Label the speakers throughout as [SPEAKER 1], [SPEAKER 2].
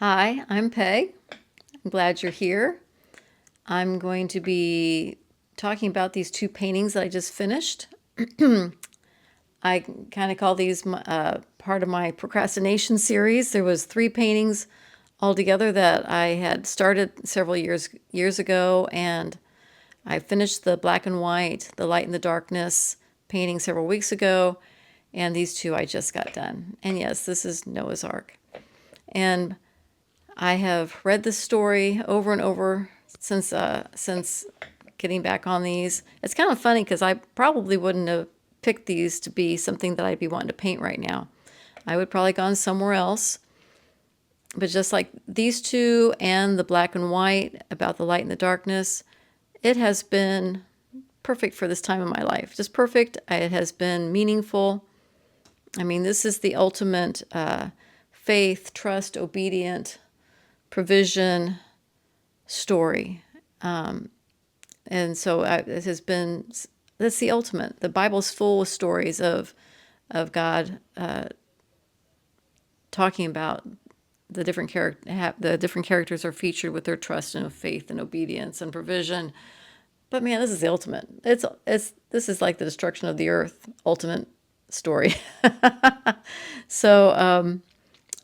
[SPEAKER 1] Hi, I'm Peg. I'm glad you're here. I'm going to be talking about these two paintings that I just finished. I kind of call these part of my procrastination series. There was three paintings altogether that I had started several years ago, and I finished the black and white, the light and the darkness painting several weeks ago, and these two I just got done. And yes, this is Noah's Ark. And I have read this story over and over since getting back on these. It's kind of funny because I probably wouldn't have picked these to be something that I'd be wanting to paint right now. I would probably gone somewhere else. But just like these two and the black and white about the light and the darkness, it has been perfect for this time of my life. Just perfect. It has been meaningful. I mean, this is the ultimate faith, trust, obedient, provision story. And so it has been, that's the ultimate. The Bible's full of stories of God talking about the different characters are featured with their trust and faith and obedience and provision. But man, this is the ultimate. This is like the destruction of the earth, ultimate story. So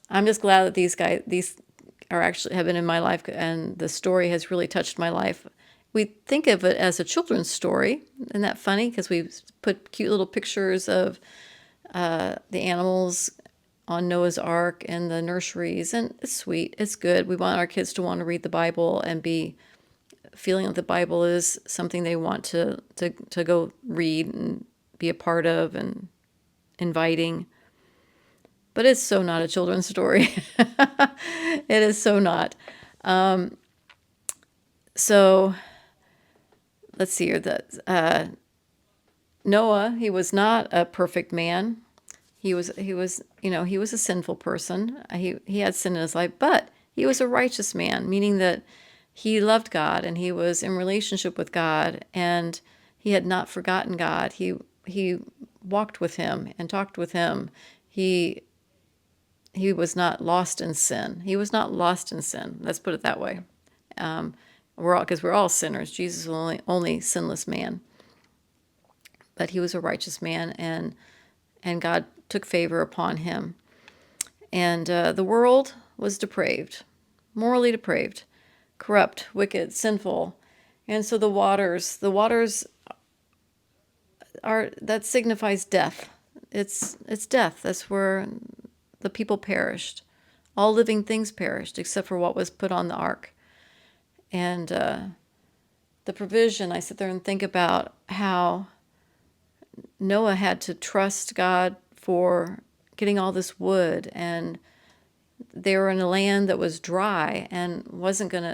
[SPEAKER 1] I'm just glad that these are actually have been in my life, and the story has really touched my life. We think of it as a children's story. Isn't that funny? Because we put cute little pictures of the animals on Noah's Ark and the nurseries, and it's sweet. It's good. We want our kids to want to read the Bible and be feeling that the Bible is something they want to go read and be a part of and inviting. But it's so not a children's story. It is so not. So let's see here. That Noah, he was not a perfect man. He was a sinful person. He had sin in his life, but he was a righteous man, meaning that he loved God and he was in relationship with God, and he had not forgotten God. He walked with him and talked with him. He was not lost in sin. He was not lost in sin. Let's put it that way. We're all sinners. Jesus was only sinless man, but he was a righteous man, and God took favor upon him. And the world was depraved, morally depraved, corrupt, wicked, sinful, and so the waters that signifies death. It's death. That's where the people perished. All living things perished except for what was put on the ark. And the provision, I sit there and think about how Noah had to trust God for getting all this wood, and they were in a land that was dry and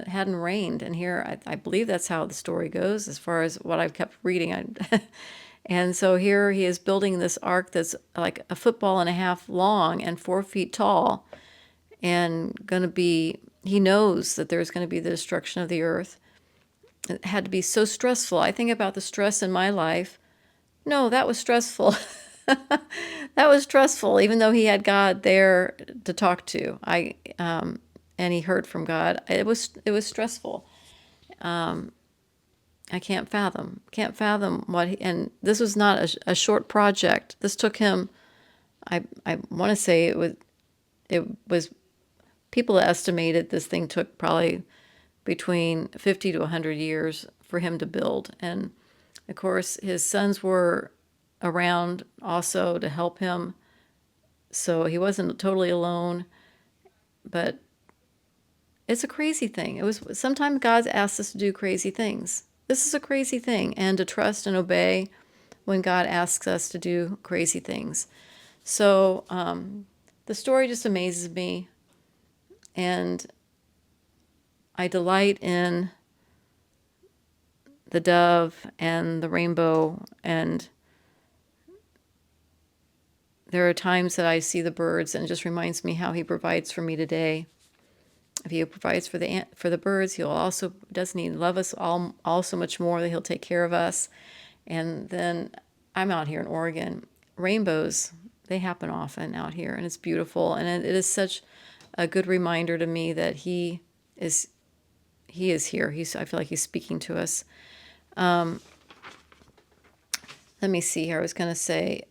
[SPEAKER 1] hadn't rained. And here, I believe that's how the story goes as far as what I've kept reading. And so here he is building this ark that's like a football and a half long and 4 feet tall, and he knows that there's going to be the destruction of the earth. It had to be so stressful. I think about the stress in my life. No, that was stressful. That was stressful, even though he had God there to talk to. And he heard from God. It was stressful. I can't fathom and this was not a short project. This took him, I want to say it was, people estimated this thing took probably between 50 to 100 years for him to build. And of course, his sons were around also to help him. So he wasn't totally alone, but it's a crazy thing. Sometimes God asks us to do crazy things. This is a crazy thing, and to trust and obey when God asks us to do crazy things. So the story just amazes me, and I delight in the dove and the rainbow, and there are times that I see the birds and it just reminds me how he provides for me today. If he provides for the birds, doesn't he love us all so much more that he'll take care of us? And then I'm out here in Oregon. Rainbows, they happen often out here, and it's beautiful. And it is such a good reminder to me that is he is here. I feel like he's speaking to us. Let me see here. I was going to say,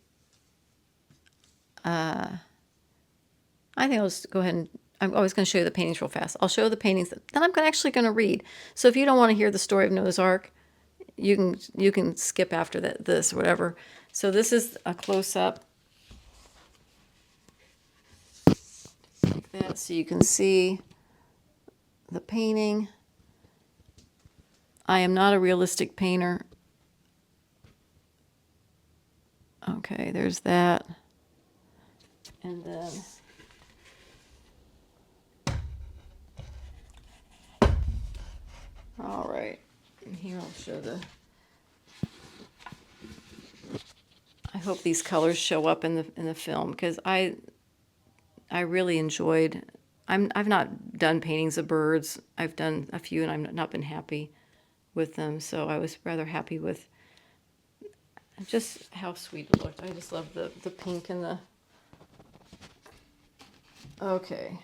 [SPEAKER 1] I think I'll just go ahead and I'm always going to show you the paintings real fast. I'll show the paintings that then I'm actually going to read. So if you don't want to hear the story of Noah's Ark, you can skip after this or whatever. So this is a close up like that, so you can see the painting. I am not a realistic painter. Okay, there's that. And then all right, and here I'll show I hope these colors show up in the film, because I really enjoyed. I've not done paintings of birds. I've done a few, and I've not been happy with them. So I was rather happy with just how sweet it looked. I just love the pink and the. Okay.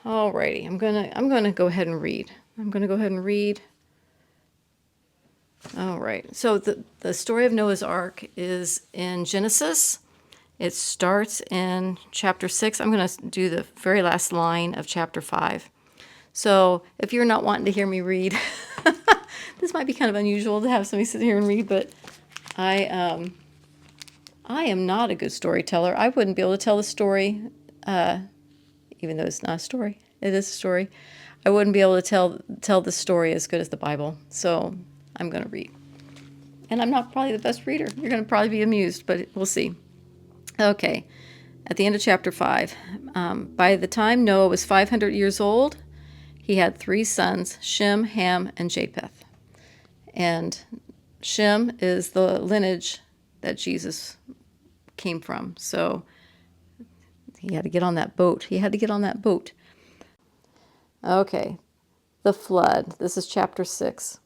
[SPEAKER 1] Alrighty, I'm gonna go ahead and read. All right. So the story of Noah's Ark is in Genesis. It starts in chapter 6. I'm going to do the very last line of chapter 5. So if you're not wanting to hear me read, this might be kind of unusual to have somebody sit here and read, but I am not a good storyteller. I wouldn't be able to tell the story, even though it's not a story. It is a story. I wouldn't be able to tell the story as good as the Bible. So I'm going to read. And I'm not probably the best reader. You're going to probably be amused, but we'll see. Okay. At the end of chapter 5, by the time Noah was 500 years old, he had 3 sons, Shem, Ham, and Japheth. And Shem is the lineage that Jesus came from. So he had to get on that boat. Okay. The flood. This is chapter 6.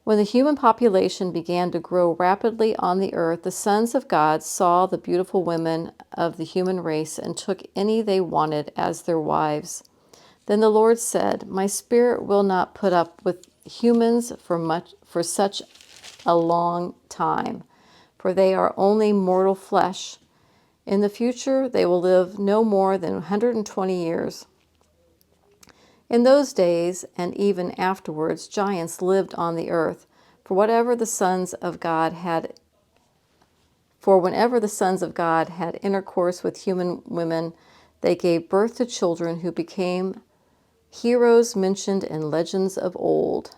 [SPEAKER 1] When the human population began to grow rapidly on the earth, the sons of God saw the beautiful women of the human race and took any they wanted as their wives. Then the Lord said, "My spirit will not put up with humans for such a long time, for they are only mortal flesh. In the future they will live no more than 120 years." In those days, and even afterwards, giants lived on the earth, for whenever the sons of God had intercourse with human women, they gave birth to children who became heroes mentioned in legends of old.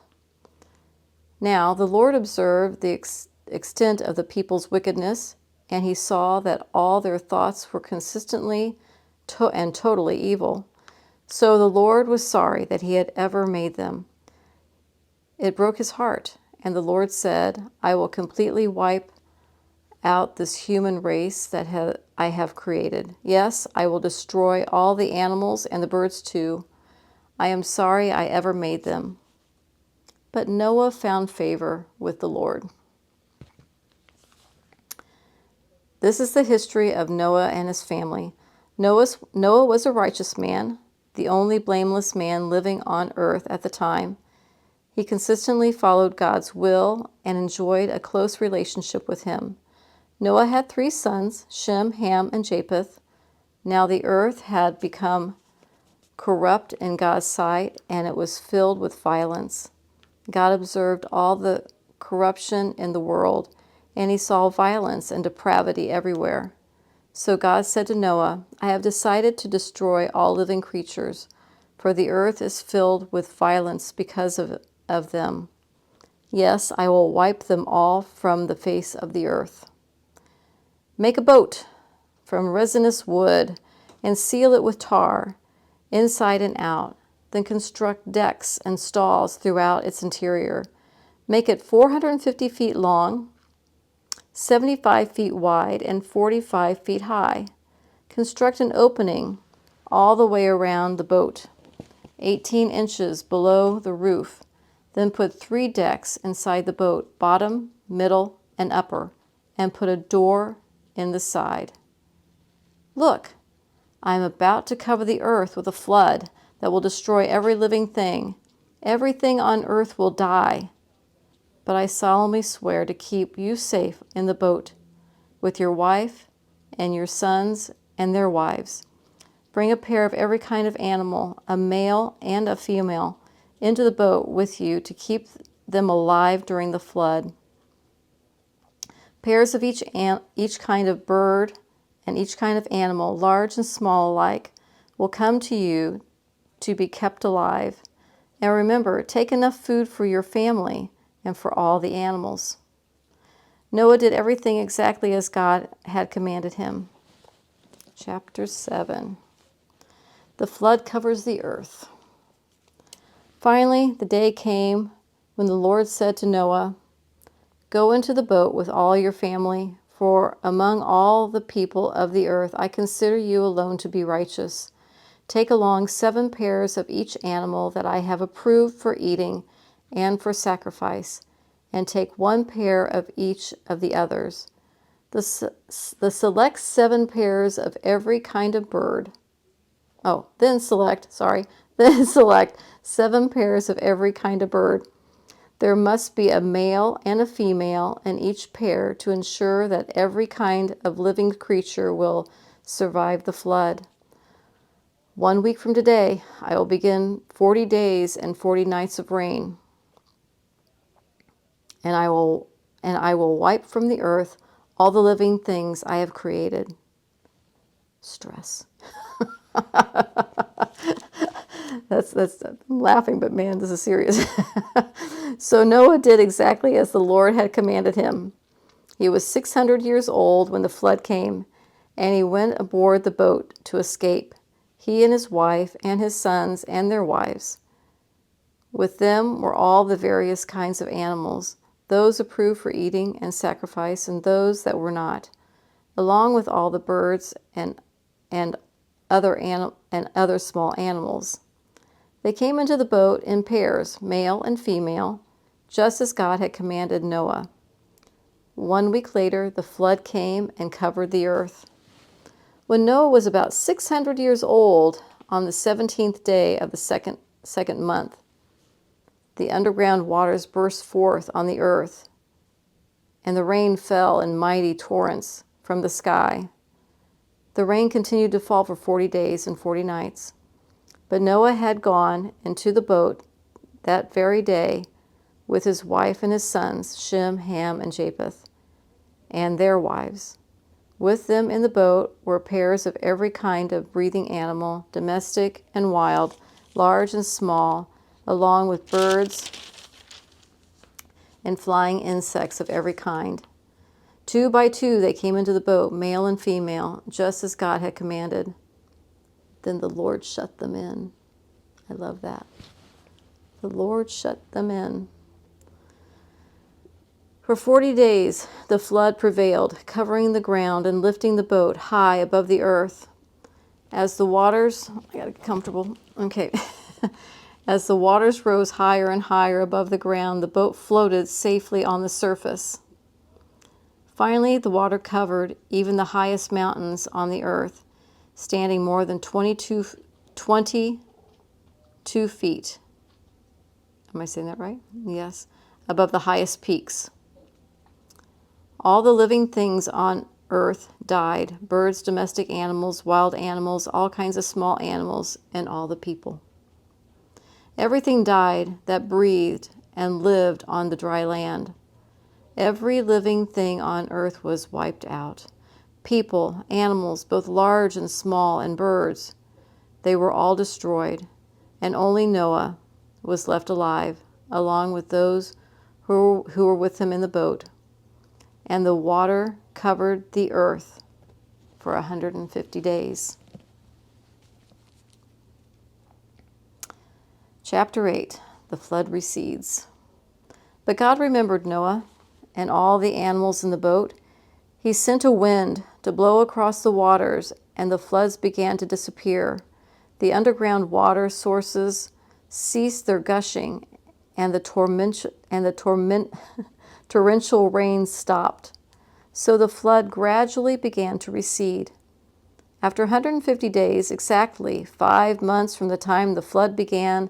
[SPEAKER 1] Now the Lord observed the extent of the people's wickedness, and he saw that all their thoughts were consistently and totally evil. So the Lord was sorry that he had ever made them. It broke his heart, and the Lord said, "I will completely wipe out this human race that I have created. Yes, I will destroy all the animals and the birds too. I am sorry I ever made them." But Noah found favor with the Lord. This is the history of Noah and his family. Noah was a righteous man, the only blameless man living on earth at the time. He consistently followed God's will and enjoyed a close relationship with him. Noah had 3 sons, Shem, Ham, and Japheth. Now the earth had become corrupt in God's sight, and it was filled with violence. God observed all the corruption in the world, and he saw violence and depravity everywhere. So God said to Noah, "I have decided to destroy all living creatures, for the earth is filled with violence because of them. Yes, I will wipe them all from the face of the earth. Make a boat from resinous wood and seal it with tar, inside and out. Then construct decks and stalls throughout its interior. Make it 450 feet long, 75 feet wide, and 45 feet high. Construct an opening all the way around the boat, 18 inches below the roof. Then put 3 decks inside the boat, bottom, middle, and upper, and put a door in the side." Look, I am about to cover the earth with a flood that will destroy every living thing. Everything on earth will die. But I solemnly swear to keep you safe in the boat, with your wife and your sons and their wives. Bring a pair of every kind of animal, a male and a female, into the boat with you to keep them alive during the flood. Pairs of each kind of bird and each kind of animal, large and small alike, will come to you to be kept alive. And remember, take enough food for your family and for all the animals. Noah did everything exactly as God had commanded him. Chapter 7. The flood covers the earth. Finally, the day came when the Lord said to Noah, "Go into the boat with all your family, for among all the people of the earth I consider you alone to be righteous. Take along 7 pairs of each animal that I have approved for eating and for sacrifice, and take 1 pair of each of the others. The select 7 pairs of every kind of bird. Then select 7 pairs of every kind of bird. There must be a male and a female in each pair to ensure that every kind of living creature will survive the flood. 1 week from today, I will begin 40 days and 40 nights of rain, and I will wipe from the earth all the living things I have created." Stress. That's I'm laughing, but man, this is serious. So Noah did exactly as the Lord had commanded him. He was 600 years old when the flood came, and he went aboard the boat to escape, he and his wife and his sons and their wives. With them were all the various kinds of animals, those approved for eating and sacrifice, and those that were not, along with all the birds and other small animals. They came into the boat in pairs, male and female, just as God had commanded Noah. 1 week later, the flood came and covered the earth. When Noah was about 600 years old, on the 17th day of the second month, the underground waters burst forth on the earth, and the rain fell in mighty torrents from the sky. The rain continued to fall for 40 days and 40 nights. But Noah had gone into the boat that very day with his wife and his sons, Shem, Ham, and Japheth, and their wives. With them in the boat were pairs of every kind of breathing animal, domestic and wild, large and small, along with birds and flying insects of every kind. 2 by 2 they came into the boat, male and female, just as God had commanded. Then the Lord shut them in. I love that. The Lord shut them in. For 40 days the flood prevailed, covering the ground and lifting the boat high above the earth. As the waters, I gotta get comfortable. Okay. As the waters rose higher and higher above the ground, the boat floated safely on the surface. Finally, the water covered even the highest mountains on the earth, standing more than 22 feet. Am I saying that right? Yes. Above the highest peaks. All the living things on earth died, birds, domestic animals, wild animals, all kinds of small animals, and all the people. Everything died that breathed and lived on the dry land. Every living thing on earth was wiped out. People, animals, both large and small, and birds, they were all destroyed, and only Noah was left alive, along with those who were with him in the boat. And the water covered the earth for 150 days. Chapter 8. The flood recedes. But God remembered Noah and all the animals in the boat. He sent a wind to blow across the waters, and the floods began to disappear. The underground water sources ceased their gushing, and the torrential rain stopped. So the flood gradually began to recede. After 150 days, exactly 5 months from the time the flood began,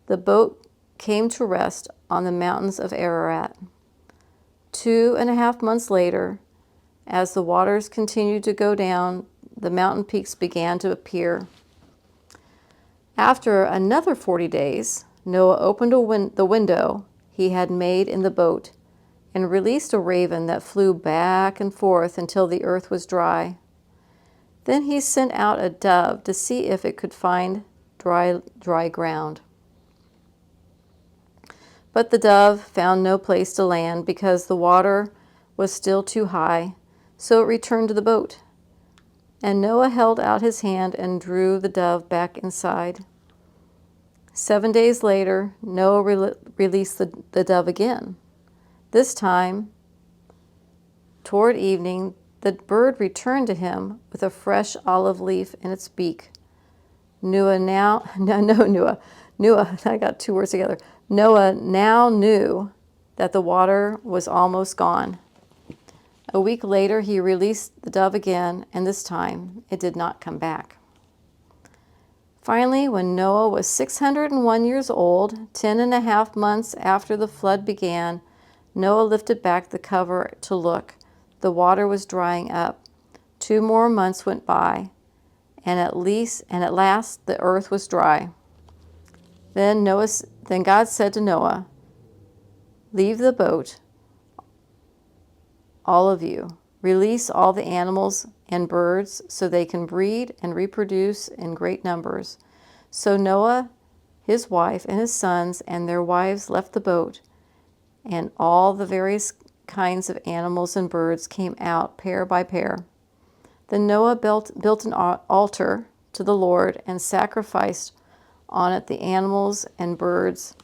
[SPEAKER 1] the boat came to rest on the mountains of Ararat. 2.5 months later, as the waters continued to go down, the mountain peaks began to appear. After another 40 days, Noah opened the window he had made in the boat and released a raven that flew back and forth until the earth was dry. Then he sent out a dove to see if it could find dry ground. But the dove found no place to land because the water was still too high, so it returned to the boat. And Noah held out his hand and drew the dove back inside. 7 days later, Noah released the dove again. This time, toward evening, the bird returned to him with a fresh olive leaf in its beak. Noah, I got two words together. Noah now knew that the water was almost gone. A week later, he released the dove again, and this time it did not come back. Finally, when Noah was 601 years old, 10.5 months after the flood began, Noah lifted back the cover to look. The water was drying up. 2 more months went by, and at last the earth was dry. Then God said to Noah, "Leave the boat, all of you. Release all the animals and birds so they can breed and reproduce in great numbers." So Noah, his wife, and his sons and their wives left the boat, and all the various kinds of animals and birds came out pair by pair. Then Noah built an altar to the Lord and sacrificed on it the animals and birds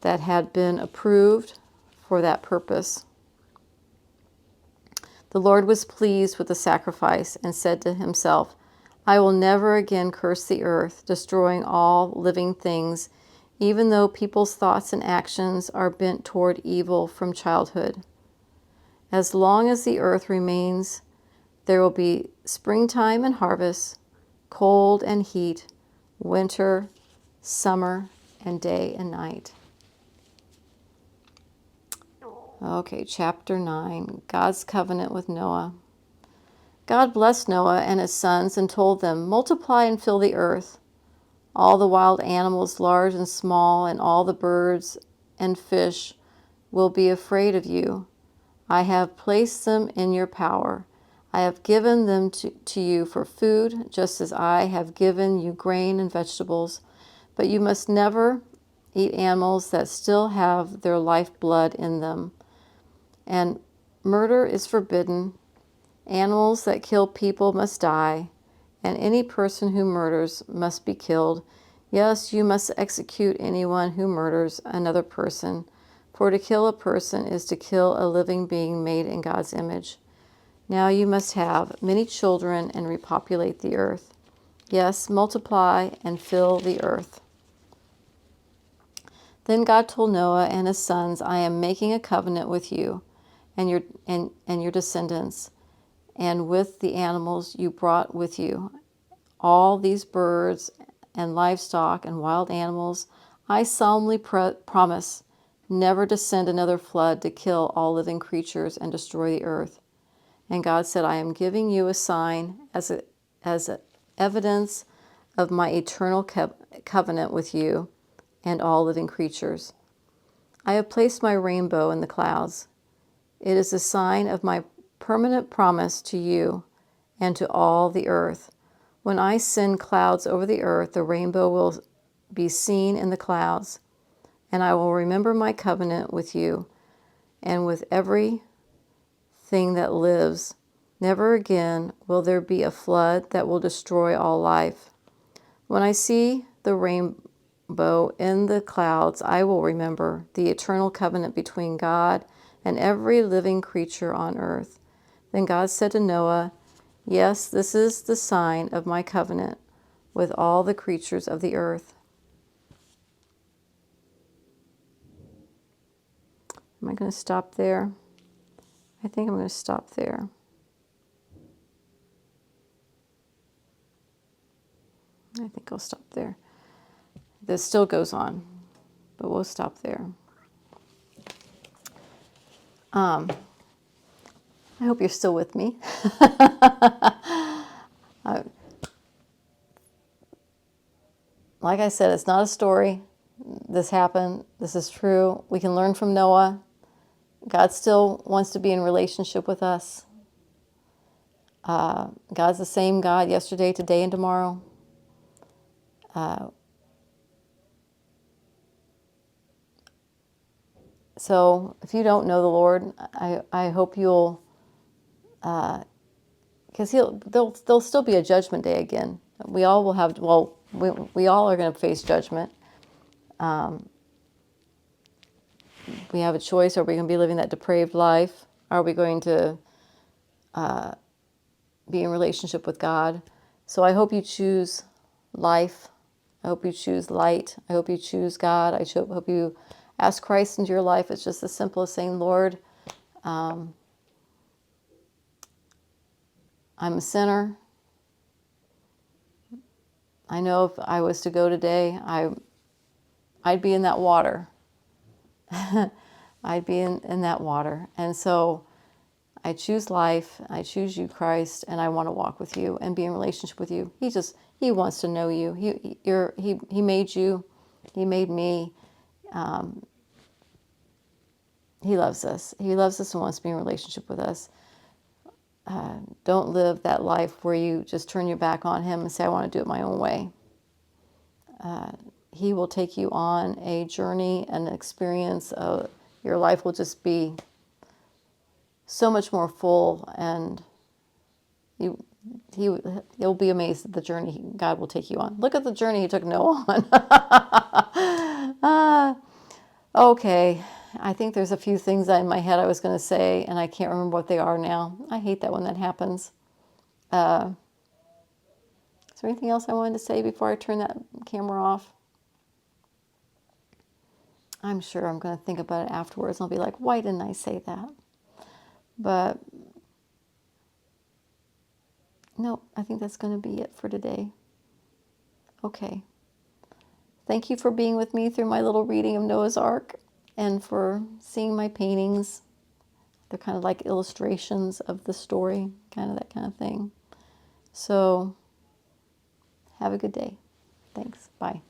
[SPEAKER 1] that had been approved for that purpose. The Lord was pleased with the sacrifice and said to himself, "I will never again curse the earth, destroying all living things, even though people's thoughts and actions are bent toward evil from childhood. As long as the earth remains, there will be springtime and harvest, cold and heat, winter, summer, and day and night." Okay, chapter 9, God's covenant with Noah. God blessed Noah and his sons and told them, "Multiply and fill the earth. All the wild animals, large and small, and all the birds and fish will be afraid of you. I have placed them in your power. I have given them to you for food, just as I have given you grain and vegetables. But you must never eat animals that still have their lifeblood in them. And murder is forbidden. Animals that kill people must die, and any person who murders must be killed. Yes, you must execute anyone who murders another person, for to kill a person is to kill a living being made in God's image. Now you must have many children and repopulate the earth. Yes, multiply and fill the earth." Then God told Noah and his sons, "I am making a covenant with you and your descendants, and with the animals you brought with you, all these birds and livestock and wild animals. I solemnly promise never to send another flood to kill all living creatures and destroy the earth." And God said, "I am giving you a sign as evidence of my eternal covenant with you and all living creatures. I have placed my rainbow in the clouds. It is a sign of my permanent promise to you and to all the earth. When I send clouds over the earth, the rainbow will be seen in the clouds, and I will remember my covenant with you and with everything that lives. Never again will there be a flood that will destroy all life. When I see the rainbow in the clouds, I will remember the eternal covenant between God and every living creature on earth." Then God said to Noah, "Yes, this is the sign of my covenant with all the creatures of the earth." Am I going to stop there? I think I'm going to stop there. think I'll stop there. This still goes on, but we'll stop there. I hope you're still with me. Like I said, it's not a story. This happened. This is true. We can learn from Noah. God still wants to be in relationship with us. God's the same God yesterday, today, and tomorrow. So if you don't know the Lord, I hope you'll, because there'll still be a judgment day again. We all will have, well, we all are going to face judgment. We have a choice. Are we going to be living that depraved life? Are we going to be in relationship with God? So I hope you choose life. I hope you choose light. I hope you choose God. I hope you ask Christ into your life. It's just as simple as saying, Lord, I'm a sinner. I know if I was to go today, I'd be in that water. I'd be in that water. And so I choose life. I choose you, Christ, and I want to walk with you and be in relationship with you. He wants to know you. He made you. He made me. He loves us. He loves us and wants to be in relationship with us. Don't live that life where you just turn your back on him and say, I want to do it my own way. He will take you on a journey, an experience. Your life will just be so much more full, and you'll be amazed at the journey God will take you on. Look at the journey he took Noah on. Okay, I think there's a few things in my head I was going to say, and I can't remember what they are now. I hate that when that happens. Is there anything else I wanted to say before I turn that camera off? I'm sure I'm going to think about it afterwards. I'll be like, why didn't I say that? But no, I think that's going to be it for today. Okay. Thank you for being with me through my little reading of Noah's Ark and for seeing my paintings. They're kind of like illustrations of the story, kind of that kind of thing. So have a good day. Thanks. Bye.